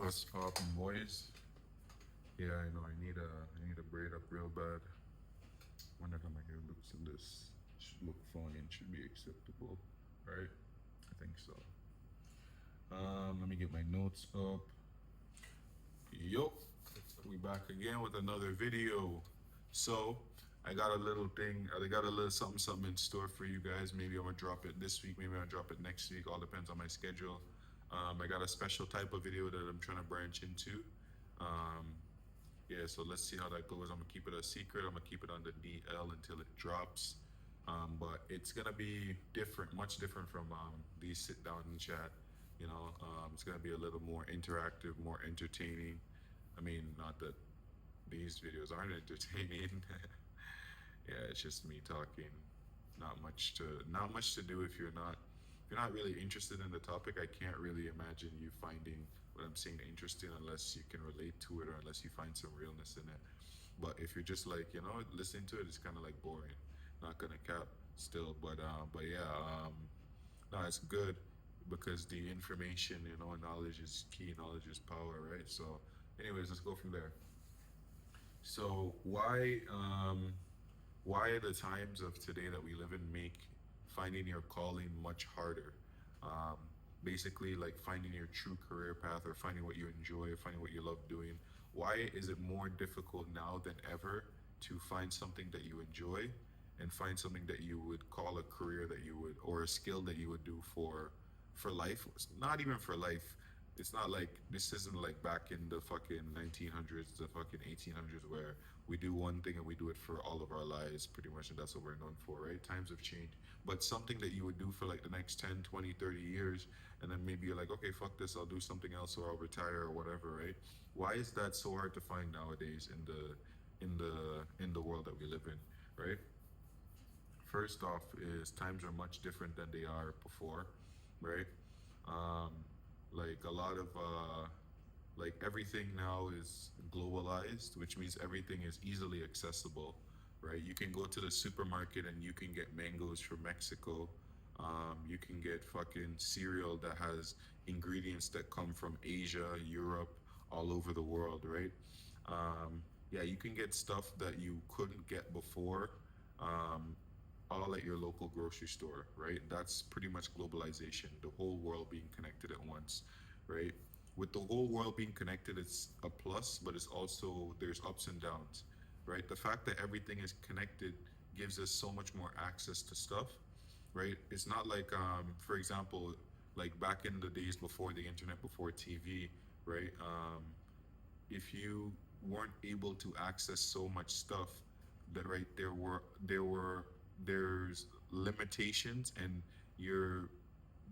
What's poppin', boys? Yeah, I know. I need a braid up real bad. Wonder if my hair looks in this. Should look funny and should be acceptable, right? I think so. Let me get my notes up. Yo, we back again with another video. So I got a little thing. I got a little something in store for you guys. Maybe I'm gonna drop it this week. Maybe I'll drop it next week. All depends on my schedule. I got a special type of video that I'm trying to branch into. Um, yeah, so let's see how that goes. I'm gonna keep it a secret. I'm gonna keep it on the DL until it drops. But it's gonna be different, much different from these sit down and chat. It's gonna be a little more interactive, more entertaining. I mean, not that these videos aren't entertaining. Yeah, it's just me talking. Not much to do if you're not really interested in the topic. I can't really imagine you finding what I'm saying interesting unless you can relate to it or unless you find some realness in it. But if you're just like, listening to it, it's kind of like boring. Not gonna cap still, but yeah, no, it's good because the information, knowledge is key, knowledge is power, right? So, anyways, let's go from there. So why the times of today that we live in make finding your calling much harder? Um, Basically, like finding your true career path or finding what you enjoy, finding what you love doing. Why is it more difficult now than ever to find something that you enjoy and find something that you would call a career that you would or a skill that you would do for life? Not even for life. It's not like this isn't like back in the fucking 1900s, the fucking 1800s, where we do one thing and we do it for all of our lives pretty much, and that's what we're known for, right? Times have changed. But something that you would do for like the next 10, 20, 30 years, and then maybe you're like, okay, fuck this, I'll do something else or I'll retire or whatever, right? Why is that so hard to find nowadays in the world that we live in, right? First off is times are much different than they are before, right? Um, like a lot of like everything now is globalized, which means everything is easily accessible, right? You can go to the supermarket and you can get mangoes from Mexico. You can get fucking cereal that has ingredients that come from Asia, Europe, all over the world, right? Yeah, you can get stuff that you couldn't get before, um, all at your local grocery store, right? That's pretty much globalization, the whole world being connected at once, right? With the whole world being connected, it's a plus, but it's also there's ups and downs, right? The fact that everything is connected gives us so much more access to stuff, right? It's not like, for example, like back in the days before the internet, before TV, right? If you weren't able to access so much stuff, that right there's limitations and your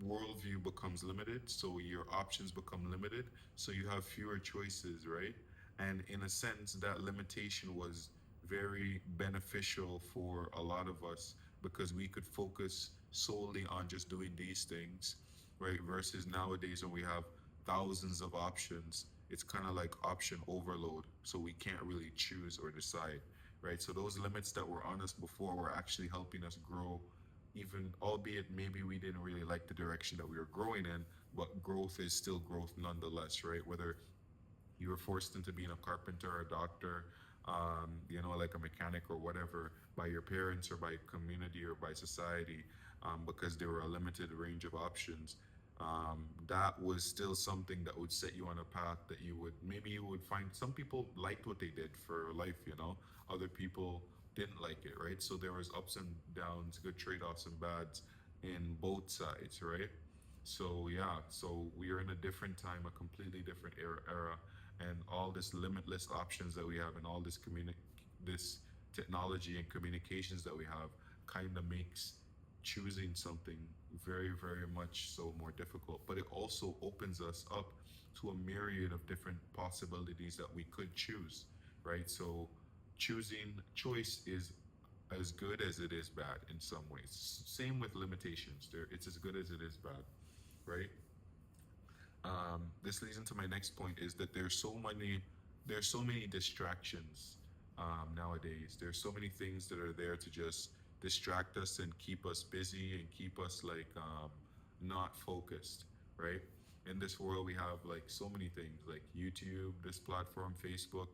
worldview becomes limited, so your options become limited, so you have fewer choices, right? And in a sense, that limitation was very beneficial for a lot of us because we could focus solely on just doing these things, right? Versus nowadays when we have thousands of options, it's kind of like option overload, so we can't really choose or decide, right? So those limits that were on us before were actually helping us grow, even albeit maybe we didn't really like the direction that we were growing in, but growth is still growth nonetheless, right? Whether you were forced into being a carpenter or a doctor, like a mechanic or whatever, by your parents or by community or by society, because there were a limited range of options. That was still something that would set you on a path that you would find some people liked what they did for life, other people didn't like it, right? So there was ups and downs, good trade-offs and bads in both sides, right? So yeah, so we are in a different time, a completely different era, and all this limitless options that we have, and all this technology and communications that we have, kind of makes choosing something very, very much so more difficult. But it also opens us up to a myriad of different possibilities that we could choose, right? So choice is as good as it is bad in some ways. Same with limitations. It's as good as it is bad, right? This leads into my next point is that there's so many distractions nowadays. There's so many things that are there to just distract us and keep us busy and keep us like not focused, right? in this world we have like so many things like YouTube, this platform, Facebook.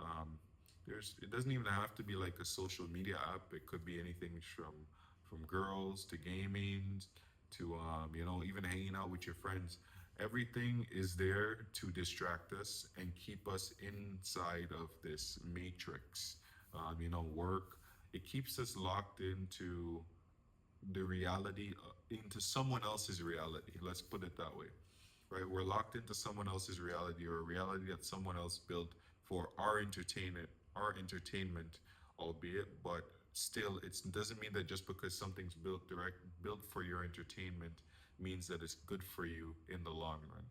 Um, it doesn't even have to be like a social media app. It could be anything from girls to gaming to even hanging out with your friends. Everything is there to distract us and keep us inside of this matrix. Work. It keeps us locked into the reality, into someone else's reality. Let's put it that way, right? We're locked into someone else's reality, or a reality that someone else built for our entertainment, albeit, but still, it doesn't mean that just because something's built for your entertainment means that it's good for you in the long run,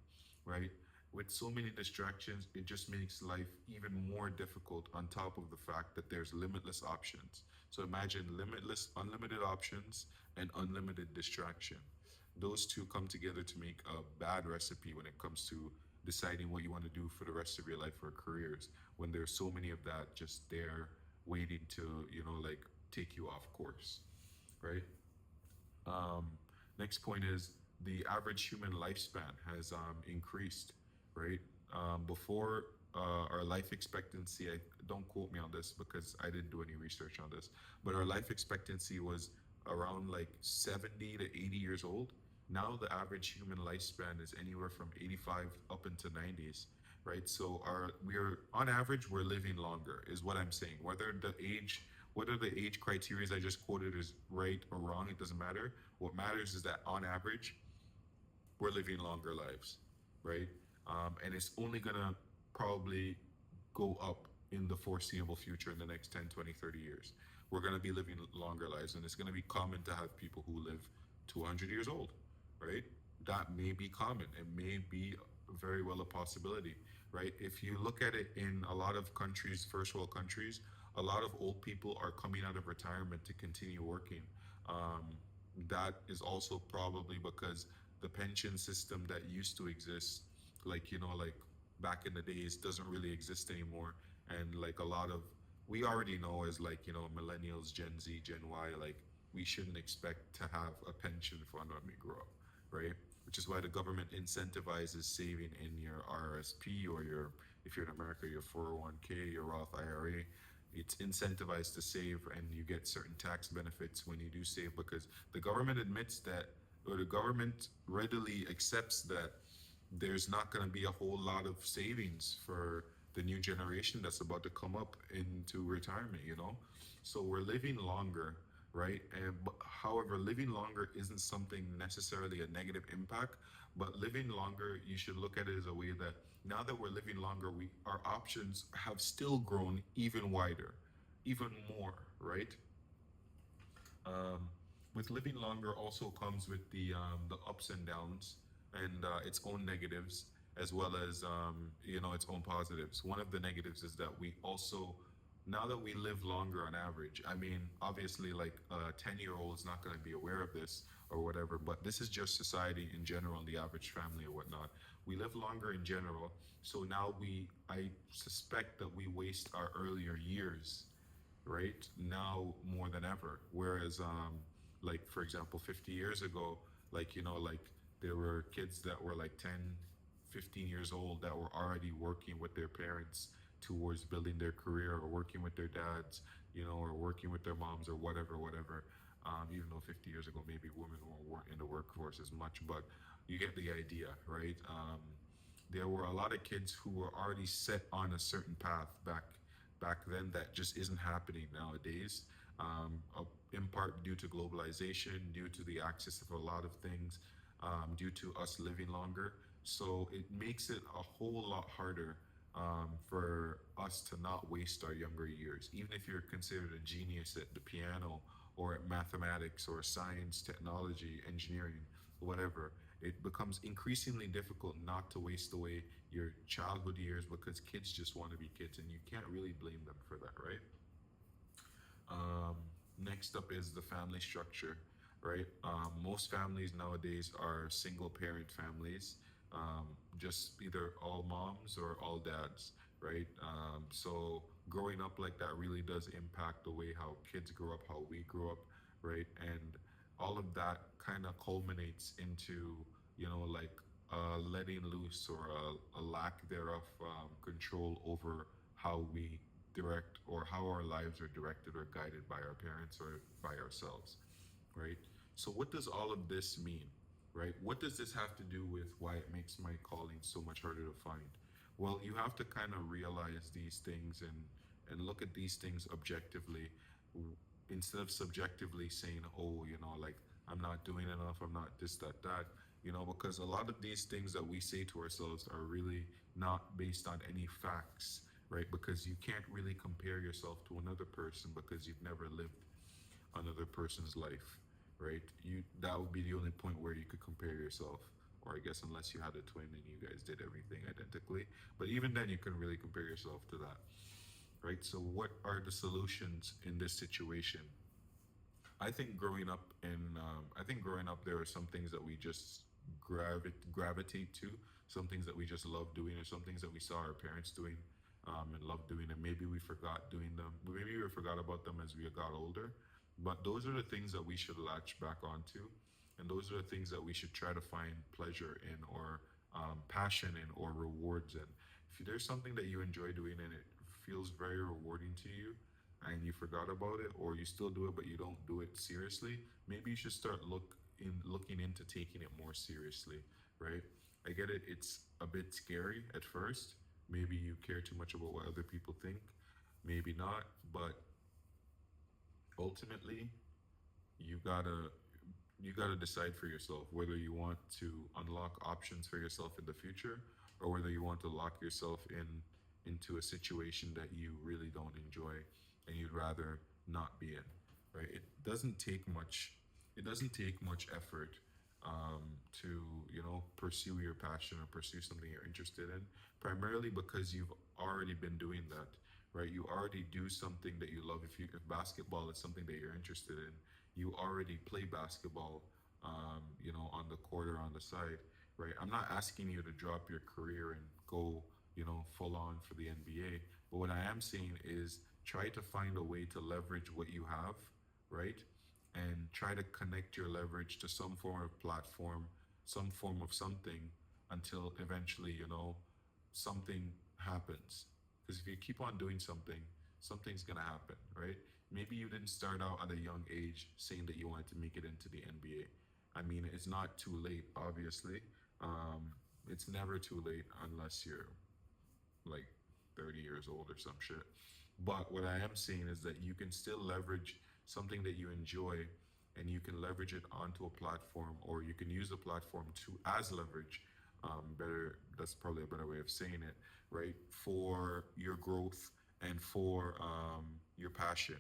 right? With so many distractions, it just makes life even more difficult on top of the fact that there's limitless options. So imagine unlimited options and unlimited distraction. Those two come together to make a bad recipe when it comes to deciding what you want to do for the rest of your life or careers, when there's so many of that just there waiting to, like take you off course, right? Um, Next point is the average human lifespan has increased, right? Before our life expectancy, don't quote me on this because I didn't do any research on this, but our life expectancy was around like 70 to 80 years old. Now the average human lifespan is anywhere from 85 up into 90s, right? So we're on average we're living longer is what I'm saying. Whether the age criteria I just quoted is right or wrong, it doesn't matter. What matters is that on average, we're living longer lives, right? And it's only gonna probably go up in the foreseeable future in the next 10, 20, 30 years. We're gonna be living longer lives, and it's gonna be common to have people who live to 100 years old, right? That may be common. It may be very well a possibility, right? If you look at it in a lot of countries, first world countries, a lot of old people are coming out of retirement to continue working. Um, that is also probably because the pension system that used to exist, like back in the days, doesn't really exist anymore. And like a lot of, we already know as millennials, Gen Z, Gen Y, like we shouldn't expect to have a pension fund when we grow up, right? Which is why the government incentivizes saving in your RSP or if you're in America, your 401k, your Roth IRA. It's incentivized to save, and you get certain tax benefits when you do save because the government admits that, or the government readily accepts that there's not going to be a whole lot of savings for the new generation that's about to come up into retirement. So we're living longer, right? However, living longer isn't something necessarily a negative impact, but living longer, you should look at it as a way that now that we're living longer, our options have still grown even wider, even more, right? Um, with living longer also comes with the ups and downs and its own negatives, as well as its own positives. One of the negatives is that we also, now that we live longer on average, I mean, obviously, like a 10-year-old is not going to be aware of this or whatever, but this is just society in general, the average family or whatnot. We live longer in general, so now I suspect that we waste our earlier years right now more than ever, whereas like for example 50 years ago, like there were kids that were like 10, 15 years old that were already working with their parents towards building their career, or working with their dads, or working with their moms or whatever. Even though 50 years ago maybe women weren't in the workforce as much, but you get the idea, right? There were a lot of kids who were already set on a certain path back then that just isn't happening nowadays. In part due to globalization, due to the access of a lot of things, due to us living longer. So it makes it a whole lot harder for us to not waste our younger years. Even if you're considered a genius at the piano or at mathematics or science, technology, engineering, whatever, it becomes increasingly difficult not to waste away your childhood years because kids just want to be kids and you can't really blame them for that, right? Um, Next up is the family structure, right? Most families nowadays are single parent families, just either all moms or all dads, right? So growing up like that really does impact the way how kids grow up, how we grow up, right? And all of that kind of culminates into, like letting loose or a lack thereof control over how we direct or how our lives are directed or guided by our parents or by ourselves, right? So, what does all of this mean, right? What does this have to do with why it makes my calling so much harder to find? Well, you have to kind of realize these things and look at these things objectively instead of subjectively saying, oh, like I'm not doing enough, I'm not this, that, that, because a lot of these things that we say to ourselves are really not based on any facts, right? Because you can't really compare yourself to another person because you've never lived another person's life, right? That would be the only point where you could compare yourself, or I guess unless you had a twin and you guys did everything identically. But even then, you couldn't really compare yourself to that, right? So, what are the solutions in this situation? I think growing up, there are some things that we just gravitate to, some things that we just love doing, or some things that we saw our parents doing, and loved doing, and maybe we forgot doing them. Maybe we forgot about them as we got older. But those are the things that we should latch back onto, and those are the things that we should try to find pleasure in, or passion in, or rewards in. If there's something that you enjoy doing and it feels very rewarding to you, and you forgot about it, or you still do it but you don't do it seriously, maybe you should start looking into taking it more seriously, right? I get it, it's a bit scary at first. Maybe you care too much about what other people think, maybe not, but ultimately you gotta you got to decide for yourself whether you want to unlock options for yourself in the future, or whether you want to lock yourself into a situation that you really don't enjoy and you'd rather not be in, right? It doesn't take much effort to pursue your passion or pursue something you're interested in, primarily because you've already been doing that, right? You already do something that you love. If basketball is something that you're interested in, you already play basketball, on the court or on the side, right? I'm not asking you to drop your career and go, full on for the NBA. But what I am saying is try to find a way to leverage what you have, right? And try to connect your leverage to some form of platform, some form of something, until eventually, something happens. Because if you keep on doing something, something's gonna happen, right? Maybe you didn't start out at a young age saying that you wanted to make it into the NBA. I mean, it's not too late, obviously. It's never too late unless you're like 30 years old or some shit. But what I am saying is that you can still leverage something that you enjoy, and you can leverage it onto a platform, or you can use the platform to as leverage. Better, that's probably a better way of saying it, right? For your growth and for your passion.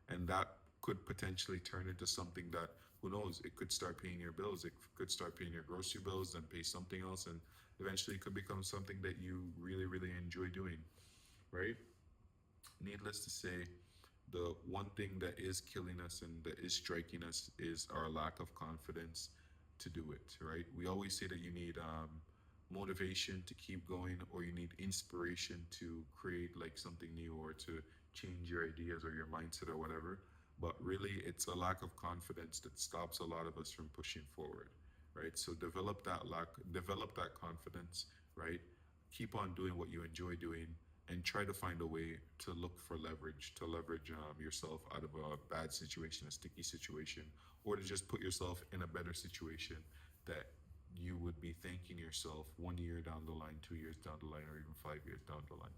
And that could potentially turn into something that, who knows, it could start paying your bills, it could start paying your grocery bills, then pay something else, and eventually it could become something that you really, really enjoy doing, right? Needless to say, the one thing that is killing us and that is striking us is our lack of confidence to do it, right? We always say that you need motivation to keep going, or you need inspiration to create like something new, or to change your ideas or your mindset or whatever. But really, it's a lack of confidence that stops a lot of us from pushing forward, right? So develop that confidence, right? Keep on doing what you enjoy doing, and try to find a way to look for leverage, to leverage yourself out of a bad situation, a sticky situation, or to just put yourself in a better situation that you would be thanking yourself 1 year down the line, 2 years down the line, or even 5 years down the line,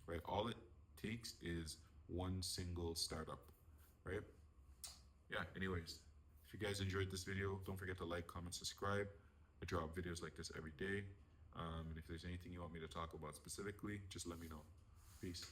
right? All it takes is one single startup, right? Yeah, anyways, if you guys enjoyed this video, don't forget to like, comment, subscribe. I drop videos like this every day. And if there's anything you want me to talk about specifically, just let me know. Peace.